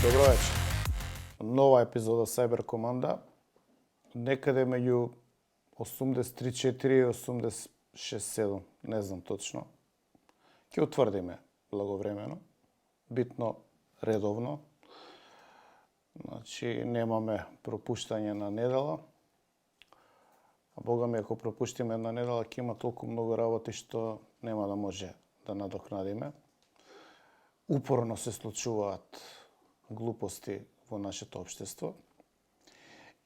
Добро вечер. Нова епизода Cyber Команда. Некаде меѓу 83.4 и 86.7, не знам точно. Ќе утврдиме благовремено, битно редовно. Значи, немаме пропуштање на недела. А Бога ми, ако пропуштиме една недела, ќе има толку многу работи што нема да може да надокнадиме. Упорно се случуваат глупости во нашето општество.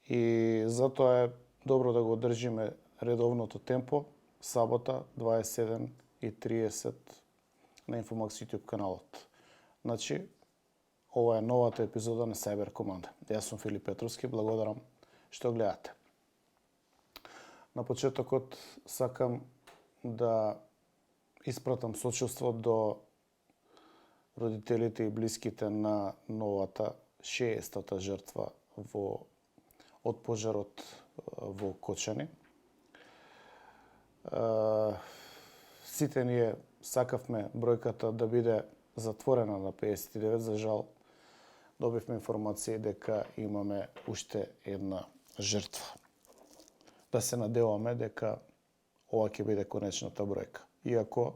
И затоа е добро да го држиме редовното темпо, сабота 27:30 на Infomax YouTube каналот. Значи, ова е новата епизода на Cyber Команда. Јас сум Филип Петровски, благодарам што гледате. На почетокот сакам да испратам сочувство до родителите и блиските на новата 60-та жртва од пожарот во Кочани. Сите ние сакавме бројката да биде затворена на 59, за жал добивме информации дека имаме уште една жртва. Да се надеваме дека ова ќе биде конечната бројка. Иако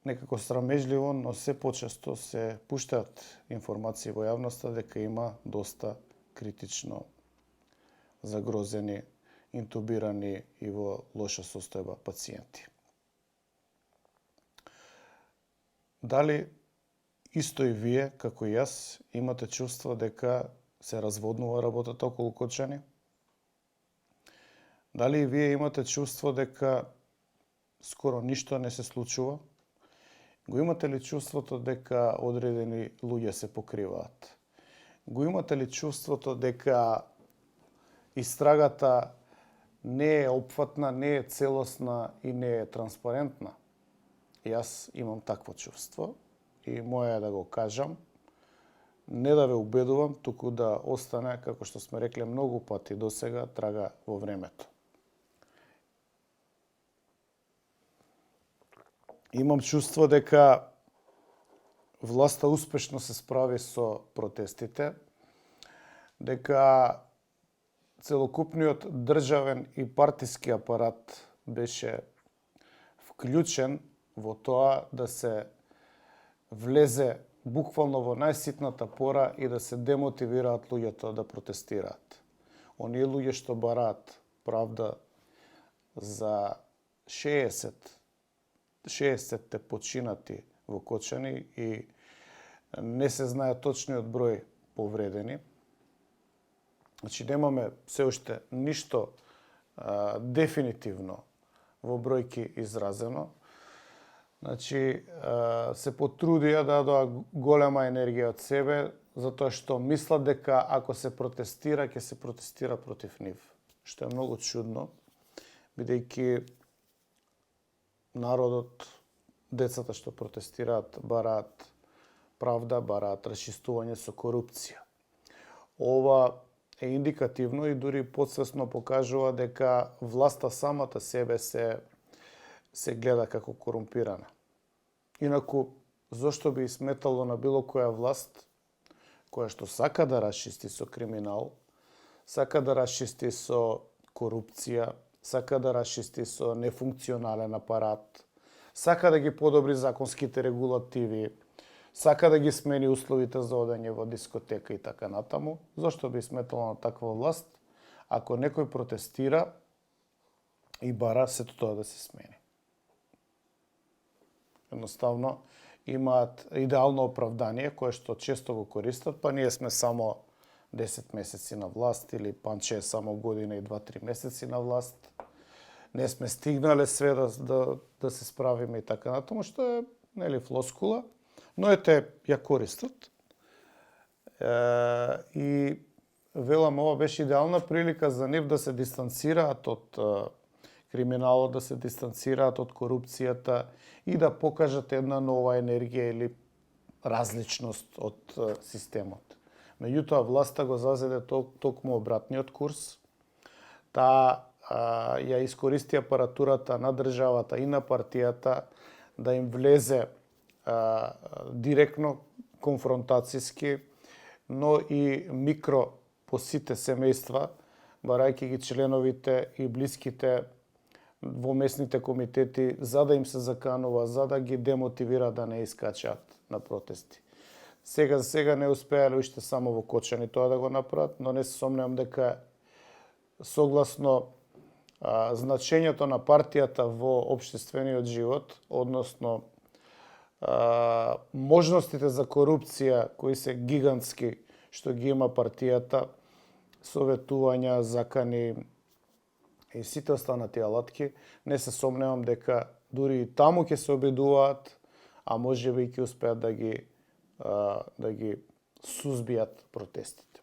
некако срамежливо, но се почесто се пуштаат информации во јавноста дека има доста критично загрозени, интубирани и во лоша состојба пациенти. Дали исто и вие, како и јас, имате чувство дека се разводнува работата околу Кочани? Дали и вие имате чувство дека скоро ништо не се случува? Го имате ли чувството дека одредени луѓе се покриваат? Го имате ли чувството дека истрагата не е опфатна, не е целосна и не е транспарентна? Јас имам такво чувство и моја е да го кажам, не да ве убедувам, туку да остане, како што сме рекле многу пати досега, трага во времето. Имам чувство дека власта успешно се справи со протестите, дека целокупниот државен и партиски апарат беше вклучен во тоа да се влезе буквално во најситната пора и да се демотивираат луѓето да протестираат. Оние луѓе што бараат правда за 60-те починати во Кочани и не се знае точниот број повредени. Значи, немаме се уште ништо дефинитивно во бројки изразено. Значи, се потрудија да дадоа голема енергија од себе, затоа што мислат дека ако се протестира, ќе се протестира против нив. Што е многу чудно, бидејќи народот, децата што протестираат, бараат правда, бараат расчистување со корупција. Ова е индикативно и дури подсвесно покажува дека власта самата себе се гледа како корумпирана. Инаку, зошто би сметало на било која власт, која што сака да расчисти со криминал, сака да расчисти со корупција, сака да расчисти со нефункционален апарат, сака да ги подобри законските регулативи, сака да ги смени условите за одење во дискотека и така натаму, зошто би сметало на таква власт, ако некој протестира и бара сето тоа да се смени? Едноставно, имаат идеално оправдание, кое што често го користат, па ние сме само 10 месеци на власт, или Панче е само година и 2-3 месеци на власт. Не сме стигнале све да се справиме и така натаму, што е флоскула, но ете ја користат. И велам, ова беше идеална прилика за нив да се дистанцираат од криминалот, да се дистанцираат од корупцијата и да покажат една нова енергија или различност од системот. Меѓутоа, власта го зазеде токму обратниот курс. Таа ја искористи апаратурата на државата и на партијата да им влезе директно, конфронтацијски, но и микро по сите семејства, барајќи ги членовите и блиските во местните комитети, за да им се заканува, за да ги демотивира да не искачат на протести. За сега не успеале уште само во Кочани тоа да го направат, но не се сомневам дека согласно значењето на партијата во општествениот живот, односно можностите за корупција кои се гигантски што ги има партијата, советувања, закани и сите останати алатки, не се сомневам дека дури и таму ќе се обидуваат, а можеби ќе успеат да ги сузбијат протестите.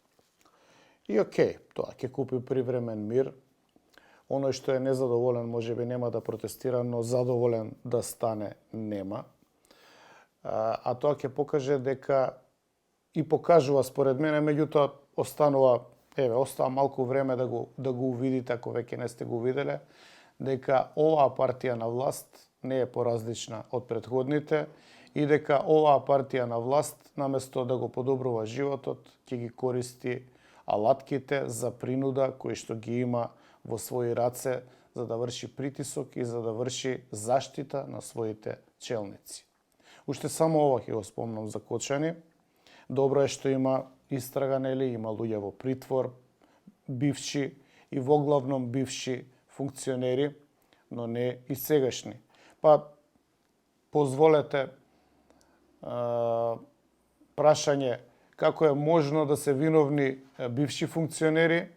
И окей, тоа ќе купи привремен мир. Оној што е незадоволен можеби нема да протестира, но задоволен да стане нема. А тоа ќе покаже дека и покажува според мене, меѓутоа остава малку време да го увидите, ако веќе не сте го виделе, дека оваа партија на власт не е поразлична од претходните и дека оваа партија на власт, наместо да го подобрува животот, ќе ги користи алатките за принуда кои што ги има во своји раце за да врши притисок и за да врши заштита на своите челници. Уште само ова ќе го спомнам за Кочани. Добро е што има истрага, нели, има луѓе во притвор, бивши и воглавном бивши функционери, но не и сегашни. Па, позволете прашање како е можно да се виновни бивши функционери,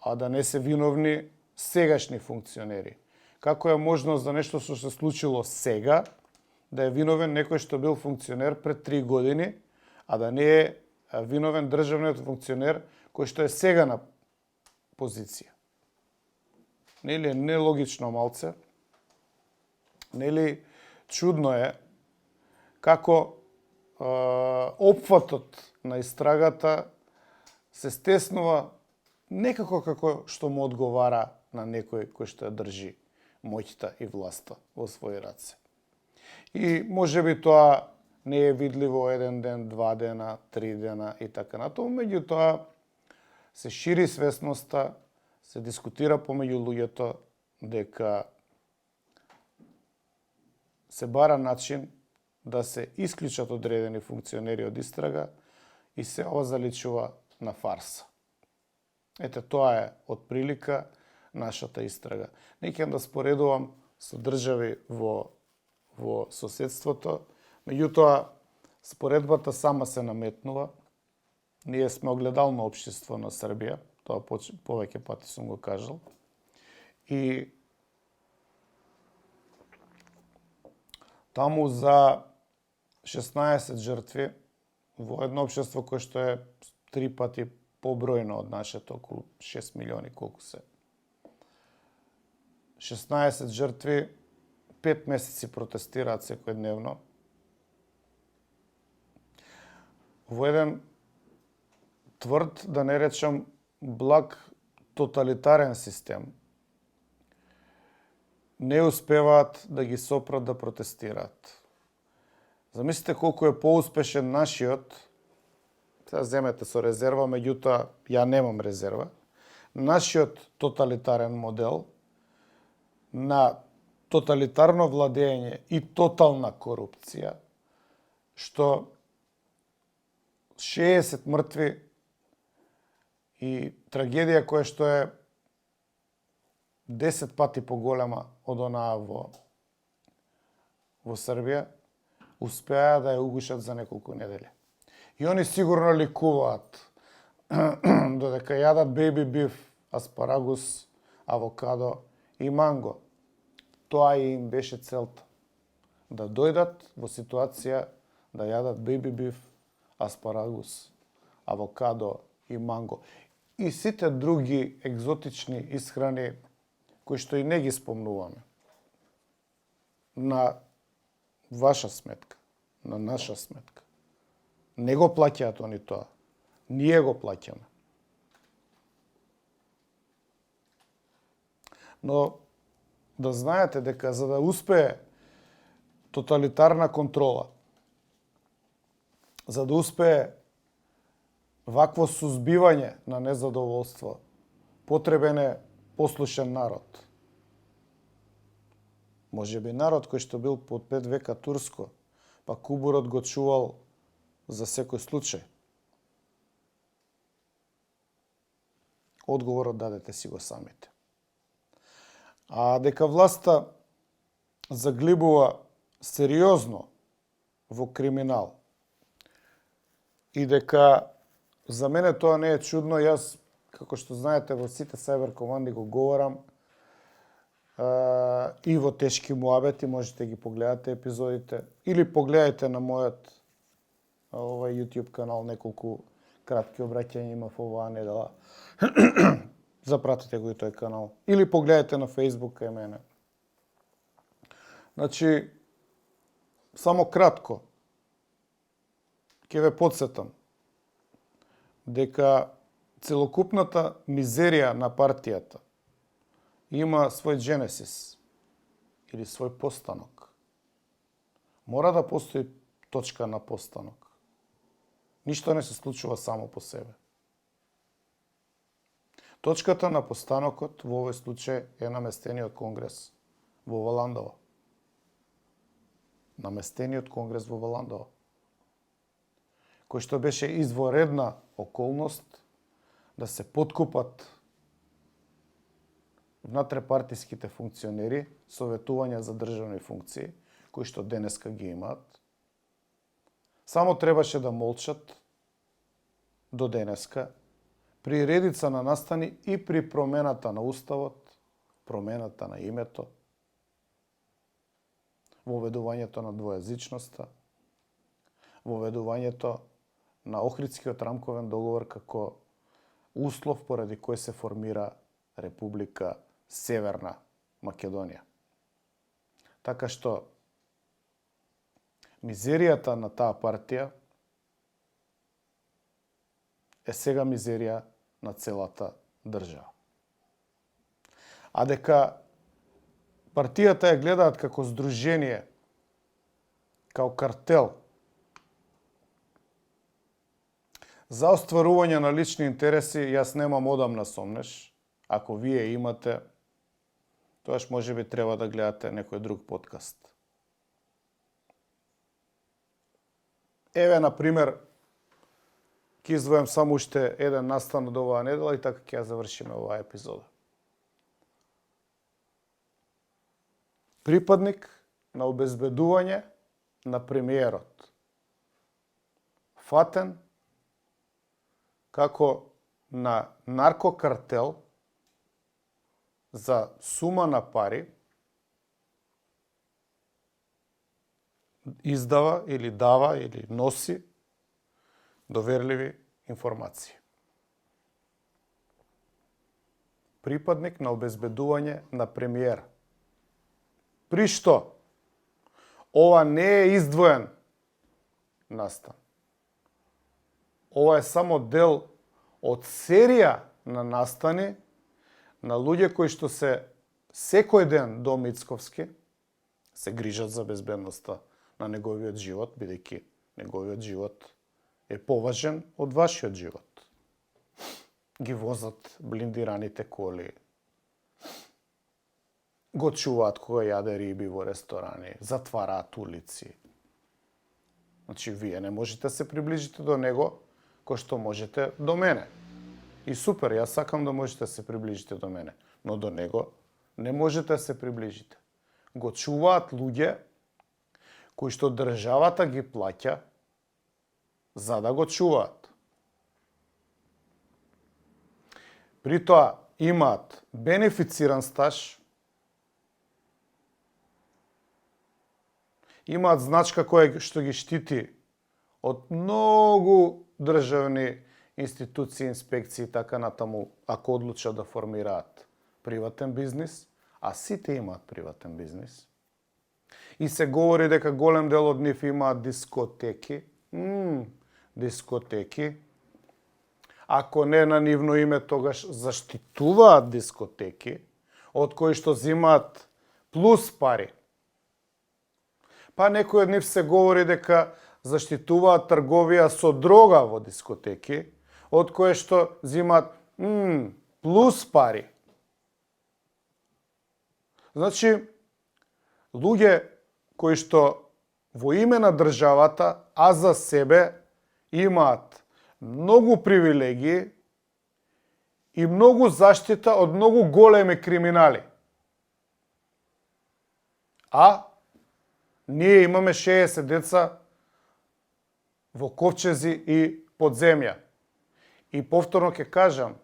а да не се виновни сегашни функционери. Како е можно за нешто што се случило сега, да е виновен некој што бил функционер пред 3 години, а да не е виновен државниот функционер кој што е сега на позиција. Нели е нелогично малце? Нели чудно е како опфатот на истрагата се стеснува некако како што му одговара на некој кој што ја држи моќта и власта во своји раце. И можеби тоа не е видливо 1 ден, 2 дена, 3 дена и така натаму, меѓутоа се шири свесноста, се дискутира помеѓу луѓето дека се бара начин да се исклучат одредени функционери од истрага и се ова заличува на фарса. Ете, тоа е од прилика нашата истрага. Не ќе да споредувам со држави во соседството, меѓутоа споредбата сама се наметнува. Ние сме огледално општество на Србија, тоа повеќе пати сум го кажал. И таму за 16 жртви во едно општество кое што е 3 пати побројно од нашето, околу 6 милиони колку се. 16 жртви, 5 месеци протестираат секојдневно. Во еден тврд, да не речам благ тоталитарен систем, не успеваат да ги сопрат да протестираат. Замислите колку е поуспешен нашиот, сега земете со резерва, меѓутоа ја немам резерва, нашиот тоталитарен модел на тоталитарно владење и тотална корупција, што 60 мртви и трагедија која што е 10 пати поголема од онаа во Србија, успеа да ја угушат за неколку недели. И они сигурно ликуваат додека јадат беби биф, аспарагус, авокадо и манго. Тоа им беше целта. Да дојдат во ситуација да јадат беби биф, аспарагус, авокадо и манго. И сите други екзотични исхрани кои што и не ги спомнуваме. На ваша сметка, на наша сметка. Не го плаќаат они тоа. Ние го плаќаме. Но да знаете дека за да успее тоталитарна контрола, за да успее вакво сузбивање на незадоволство потребен е послушен народ. Може би народ кој што бил под 5 века турско, па кубурот го чувал за секој случај. Одговорот дадете си го самите. А дека власта заглибува сериозно во криминал и дека за мене тоа не е чудно, јас, како што знаете, во сите Cyber команди го говорам и во тешки муабети, можете ги погледате епизодите или погледајте на мојот YouTube канал, неколку кратки обраќања имав оваа недела. Запратете го и тој канал. Или погледате на Facebook кај мене. Значи, само кратко, ќе ве подсетам дека целокупната мизерија на партијата има свој дженесис или свој постанок. Мора да постои точка на постанок. Ништо не се случува само по себе. Точката на постанокот во овој случај е наместениот конгрес во Валандова. Наместениот конгрес во Валандова, кој што беше изворедна околност да се подкупат внатрепартиските функционери, советувања за државни функции, кои што денеска ги имаат. Само требаше да молчат до денеска при редица на настани и при промената на уставот, промената на името, воведувањето на двојазичноста, воведувањето на Охридскиот рамковен договор како услов поради кој се формира Република Северна Македонија. Така што мизеријата на таа партија е сега мизерија на целата држава. А дека партијата ја гледаат како здружение, како картел, за остварување на лични интереси, јас немам одамна сомнеш. Ако вие имате, тоаш може би треба да гледате некој друг подкаст. Еве, например, ќе издвојам само уште еден настан од оваа недела и така ќе ја завршиме оваа епизода. Припадник на обезбедување на премиерот. Фатен како на наркокартел за сума на пари издава или дава или носи доверливи информации. Припадник на обезбедување на премиер. При што ова не е издвоен настан. Ова е само дел од серија на настани на луѓе кои што се секој ден до Мицковски се грижат за безбедноста на неговиот живот, бидејќи неговиот живот е поважен од вашиот живот. Ги возат блиндираните коли, го чуваат кога јаде риби во ресторани, затвараат улици. Значи, вие не можете се приближите до него кој што можете до мене. И супер, јас сакам да можете да се приближите до мене, но до него не можете да се приближите. Го чуваат луѓе кои што државата ги плаќа за да го чуваат. При тоа имаат бенефициран стаж, имаат значка која што ги штити од многу државни институции, инспекции и така натаму, ако одлучат да формираат приватен бизнис, а сите имаат приватен бизнис. И се говори дека голем дел од нив имаат дискотеки. Дискотеки. Ако не на нивно име, тогаш заштитуваат дискотеки, од кои што зимаат плюс пари. Па некој од нив се говори дека заштитуваат трговија со дрога во дискотеки, од кое што земаат плюс пари. Значи, луѓе кои што во име на државата, а за себе имаат многу привилегии и многу заштита од многу големи криминали. А ние имаме 60 деца во ковчези и под земја. И повторно ќе кажам,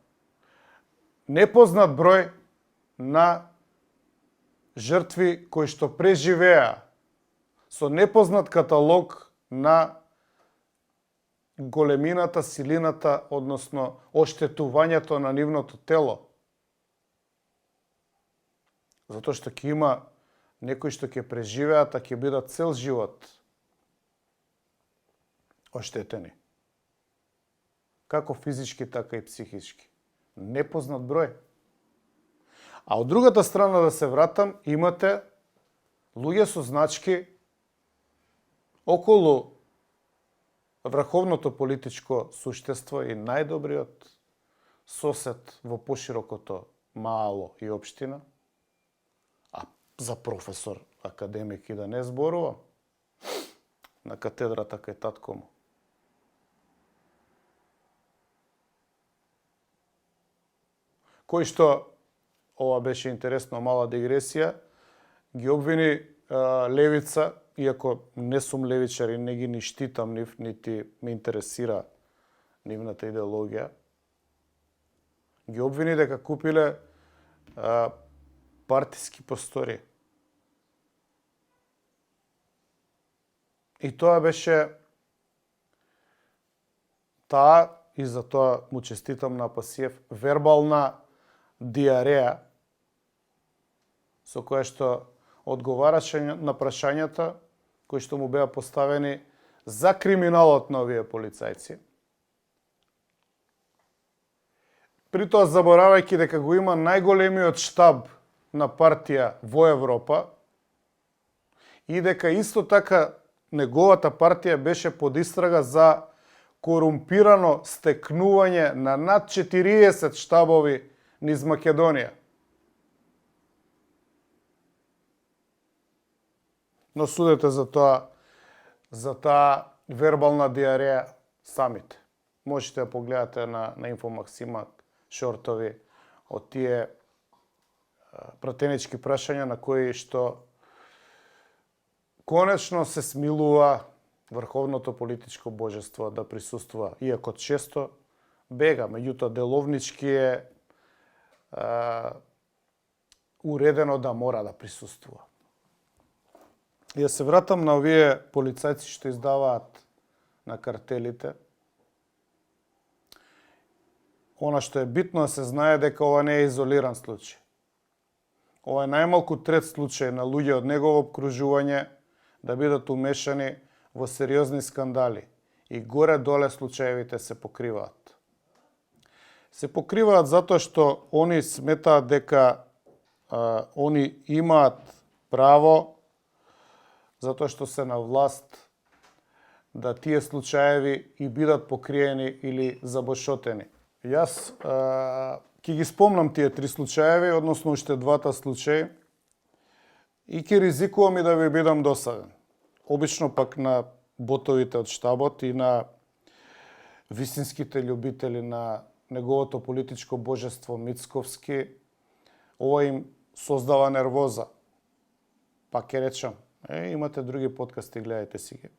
непознат број на жртви кои што преживеа со непознат каталог на големината, силината, односно оштетувањето на нивното тело. Затоа што ќе има некои што ќе преживеат, а ќе бидат цел живот оштетени. Како физички, така и психички. Непознат број. А од другата страна да се вратам, имате луѓе со значки околу врховното политичко суштество и најдобриот сосед во поширокото мало и општина, а за професор, академик и да не зборувам, на катедрата кај татко му. Кој што, ова беше интересно, мала дигресија, ги обвини левица, иако не сум левичар и не ги ни штитам нив, нити ме интересира нивната идеологија, ги обвини дека купиле партиски простори. И тоа беше и за тоа му честитам на Пасиев, вербална диареја, со која што одговараше на прашањата кои што му беа поставени за криминалот на овие полицајци. При тоа заборавајќи дека го има најголемиот штаб на партија во Европа и дека исто така неговата партија беше под истрага за корумпирано стекнување на над 40 штабови низ Македонија. Но судете за таа вербална диареја самите. Можете да погледате на Инфомаксима шортови од тие пратенички прашања на кои што конечно се смилува врховното политичко божество да присуствува, иако често бега, меѓутоа деловнички е уредено да мора да присуствува. И да се вратам на овие полицајци што издаваат на картелите. Она што е битно да се знае дека ова не е изолиран случај. Ова е најмалку трет случај на луѓе од негово обкружување да бидат умешани во сериозни скандали и горе-доле случаевите се покриваат. Се покриваат затоа што они сметаат дека они имаат право, затоа што се на власт, да тие случаеви и бидат покриени или забошотени. Јас ќе ги спомнам тие три случаеви, односно уште двата случаи, и ќе ризикувам и да ви бидам досаден. Обично пак на ботовите од штабот и на вистинските љубители на неговото политичко божество Мицковски, ова им создава нервоза. Пак ќе речам, имате други подкасти, гледајте си ги.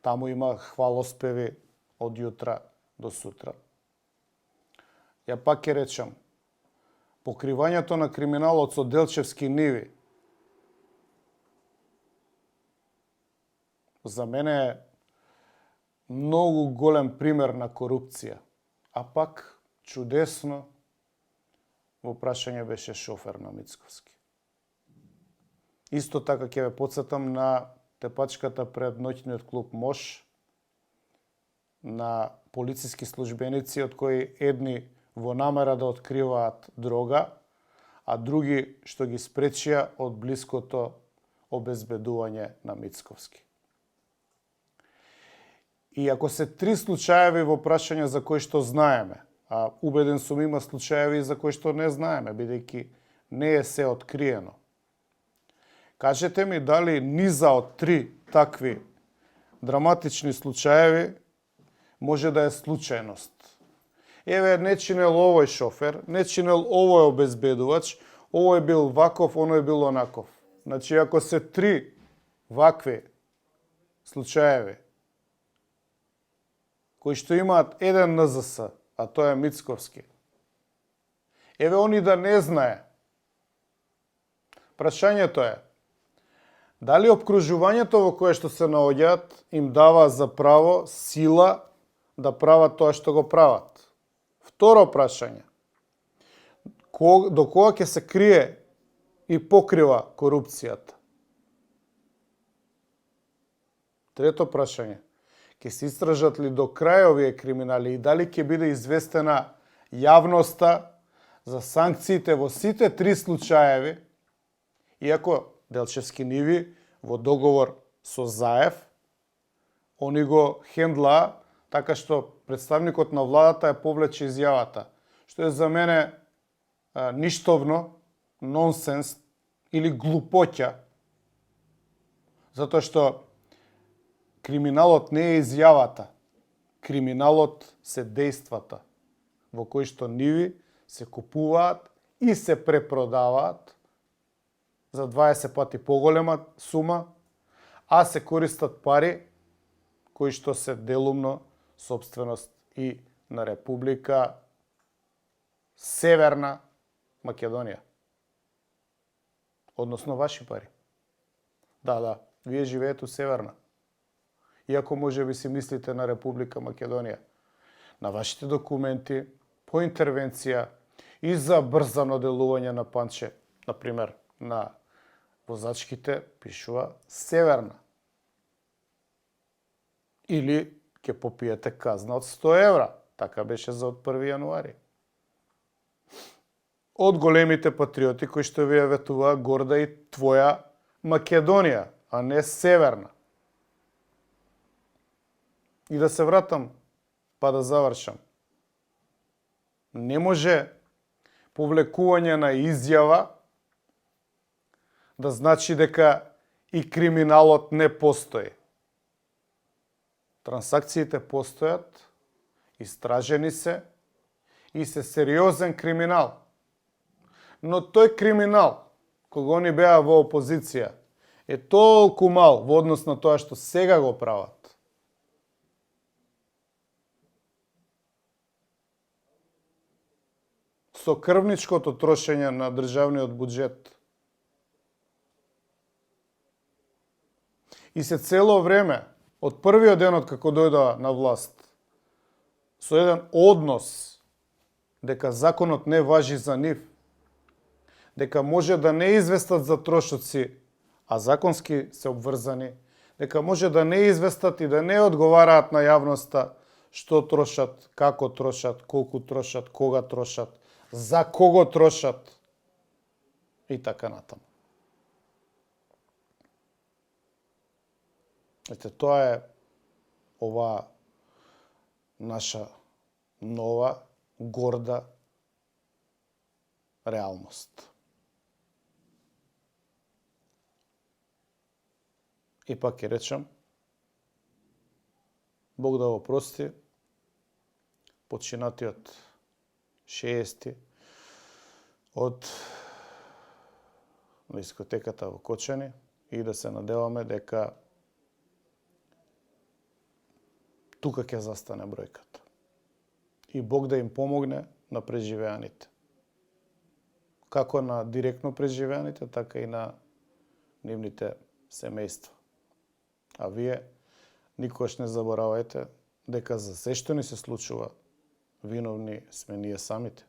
Таму има хвалоспеви од јутра до сутра. Ја пак ќе речам, покривањето на криминалот со Делчевски ниви за мене е многу голем пример на корупција, а пак чудесно во прашање беше шофер на Мицковски. Исто така ќе ве потсетам на тепачката пред ноќниот клуб Мош, на полициски службеници од кои едни во намера да откриваат дрога, а други што ги спречија од блиското обезбедување на Мицковски. И ако се 3 случаеви во прашање за кои што знаеме, а убеден сум има случаеви за кои што не знаеме, бидејќи не е се откриено. Кажете ми дали низа од 3 такви драматични случаеви може да е случајност. Еве, не чинел овој шофер, не чинел овој обезбедувач, овој бил ваков, оној бил онаков. Значи, ако се 3 вакви случаеви, кои што имаат еден НЗС, а тоа е Мицковски, еве, они да не знае. Прашањето е, дали обкружувањето во кое што се наоѓаат им дава за право сила да прават тоа што го прават? Второ прашање, до кога ќе се крие и покрива корупцијата? Трето прашање, ќе се истражат ли до крај овие криминали и дали ќе биде известена јавноста за санкциите во сите 3 случаеви, иако Делчевски Ниви во договор со Заев, они го хендлаа така што представникот на владата ја повлече изјавата, што е за мене ништовно, нонсенс или глупоќа, затоа што криминалот не е изјавата, криминалот се дејствата, во кои што ниви се купуваат и се препродаваат за 20 пати поголема сума, а се користат пари кои што се делумно сопственост и на Република Северна Македонија. Односно ваши пари. Да, вие живеете у Северна. Иако може би си мислите на Република Македонија. На вашите документи, по интервенција и за брзано делување на панче, например, на возачките, пишува Северна. Или ќе попиете казна од 100 евра. Така беше за од 1 јануари. Од големите патриоти кои што ви ја ветуваа горда и твоја Македонија, а не Северна. И да се вратам, па да завршам. Не може повлекување на изјава да значи дека и криминалот не постои. Трансакциите постојат, истражени се и се сериозен криминал. Но тој криминал, кога они беа во опозиција, е толку мал во однос на тоа што сега го прават. Со крвничкото трошење на државниот буџет. И се цело време, од првиот ден од како дојдоа на власт, со еден однос дека законот не важи за нив, дека може да не известат за трошоци, а законски се обврзани, дека може да не известат и да не одговараат на јавноста што трошат, како трошат, колку трошат, кога трошат, за кого трошат и така натаму. Ете, тоа е ова наша нова, горда реалност. И пак ќе речам, Бог да го прости починатиот 60 од дискотеката во Кочани и да се надеваме дека тука ќе застане бројката. И Бог да им помогне на преживеаните. Како на директно преживеаните, така и на нивните семејства. А вие никош не заборавајте дека за се што ни се случува, виновни сме ние самите.